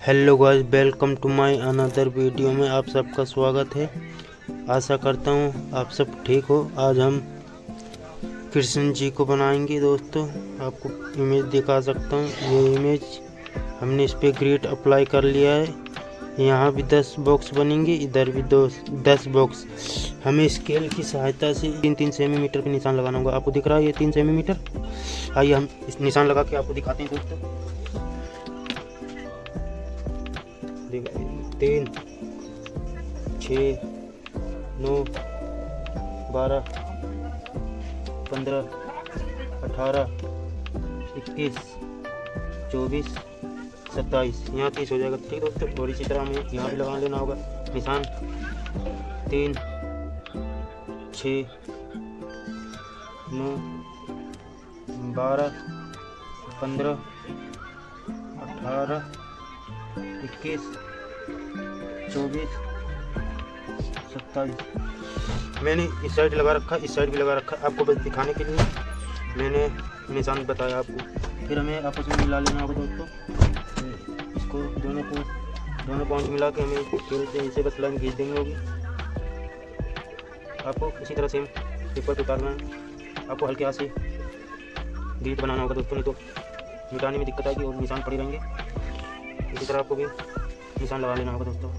Hello guys, welcome to my another video में आप सबका स्वागत है। आशा करता हूँ आप सब ठीक हो। आज हम कृष्ण जी को बनाएंगे दोस्तों। आपको इमेज दिखा सकता हूँ। ये इमेज हमने इस पर ग्रेड अप्लाई कर लिया है। यहाँ भी 10 बॉक्स बनेंगे, इधर भी 10 बॉक्स। हमें स्केल की सहायता से 3-3 सेंटीमीटर का निशान लगाना होगा। आपको दिख रहा है ये 3 सेंटीमीटर। आइए हम इस निशान लगा के आपको दिखाते हैं दोस्तों। 3, 6, 9, 12, 15, 18, 21, 24, 27। यहाँ 30 हो जाएगा। ठीक दोस्तों, और इसी तरह हमें यहाँ भी लगा लेना होगा निशान। 3, 6, 9, 12, 15, 18, 21, 24, 27। मैंने इस साइड लगा रखा, इस साइड भी लगा रखा। आपको बस दिखाने के लिए मैंने निशान बताया आपको। फिर हमें आपस में मिला लेना होगा दोस्तों। इसको दोनों पॉइंट मिला के हमें खेल से इसे बस लाइन खींच देंगे होगी। आपको इसी तरह सेम पेपर पे उतारना है। आपको हल्के हाथ से ग्रिड बनाना होगा दोस्तों, नहीं तो मिटाने में दिक्कत आएगी और निशान पड़े रहेंगे। इसी तरह आपको भी निशान लगा लेना होगा दोस्तों।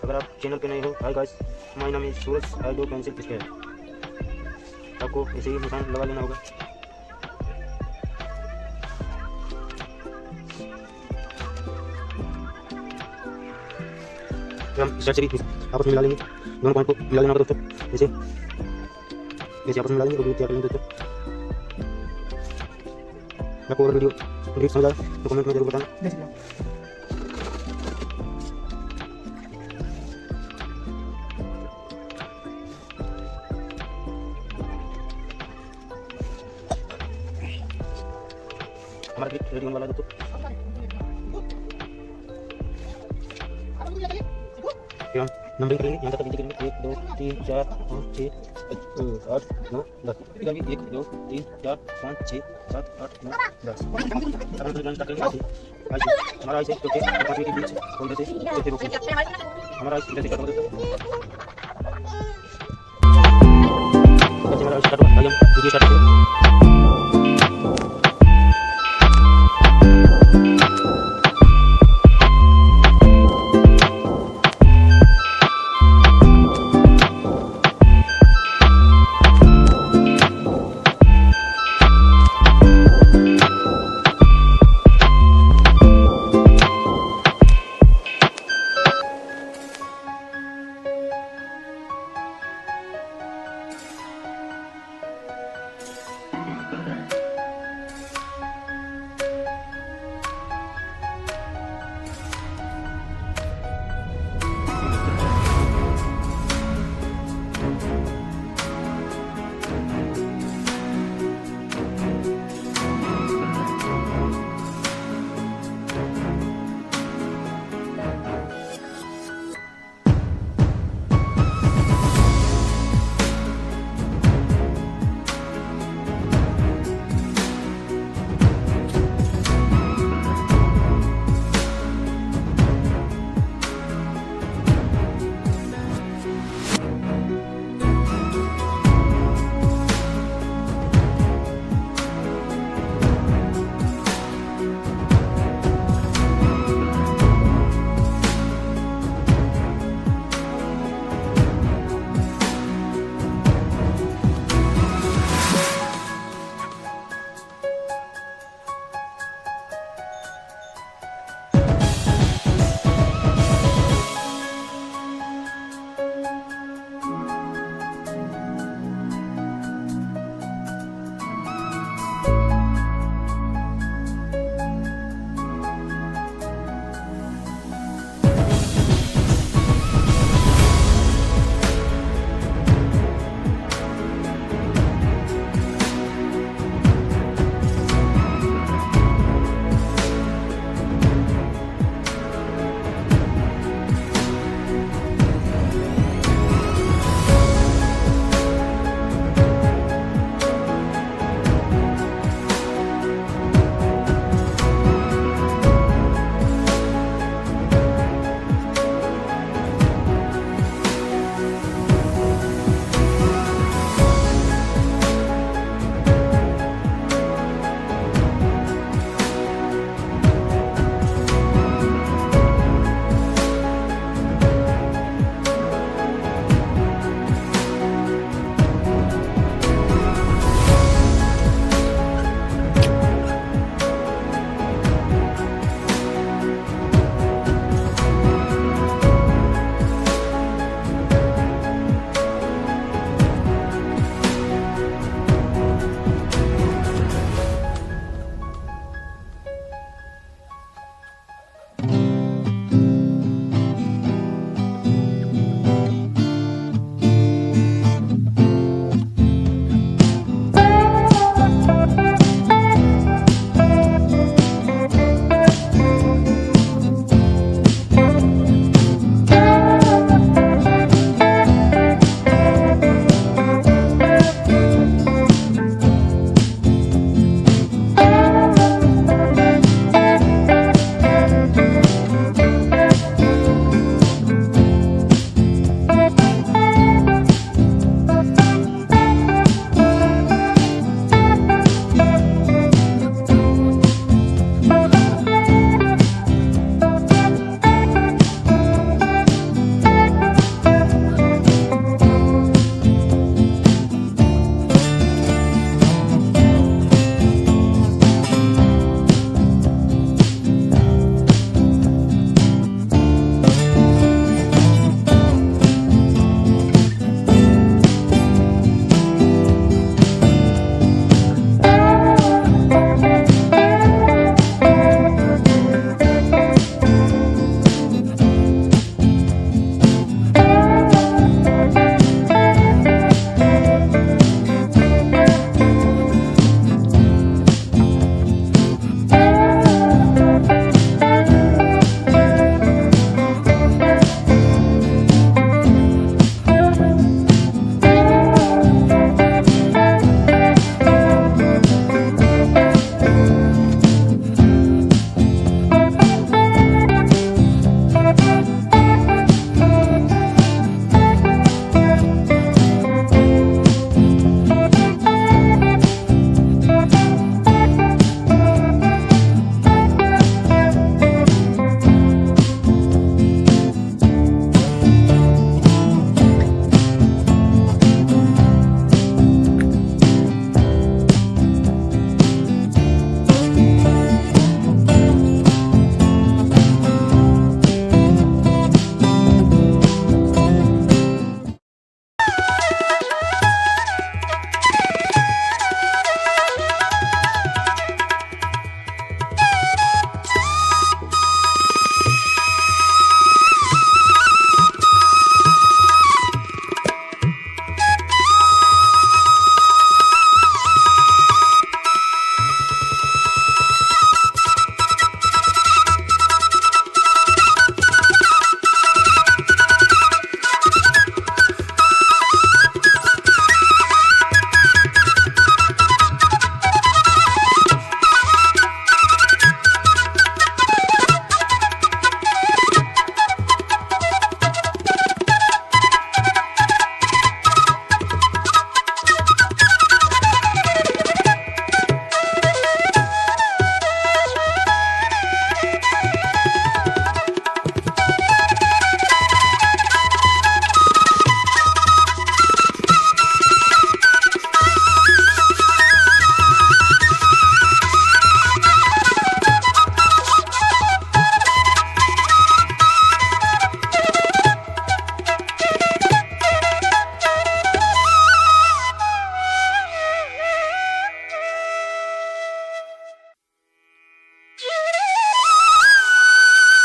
अगर आप चैनल पे नए हो, हाय गाइस, माय नाम is Suraj, I do pencil sketch. आपको ऐसे ही निशान लगा लेना होगा। फिर हम इस साइड से भी आपस में मिला लेंगे। दोनों पॉइंट को मिला लेना होगा दोस्तों। ऐसे आपस में मिला लेंगे और तैयार करेंगे दोस्तों। आपको और वीडियो समझ आए तो कमेंट में जरूर बताना। हमारा क्लिप रेडी होने वाला है दोस्तों। हम नंबरिंग करेंगे, यहाँ तक नीचे करेंगे। 1 2 3 4 5 6 8 9 10। इधर भी 1 2 3 4 5 6 7 8 9 10। अब हम रन करेंगे। हमारा ऐसे तो पांचवी के बीच खोल देते चौथे बॉक्स में। हमारा इधर से कट हो देते हमारा स्टार्ट हो। आइए हम वीडियो स्टार्ट करें।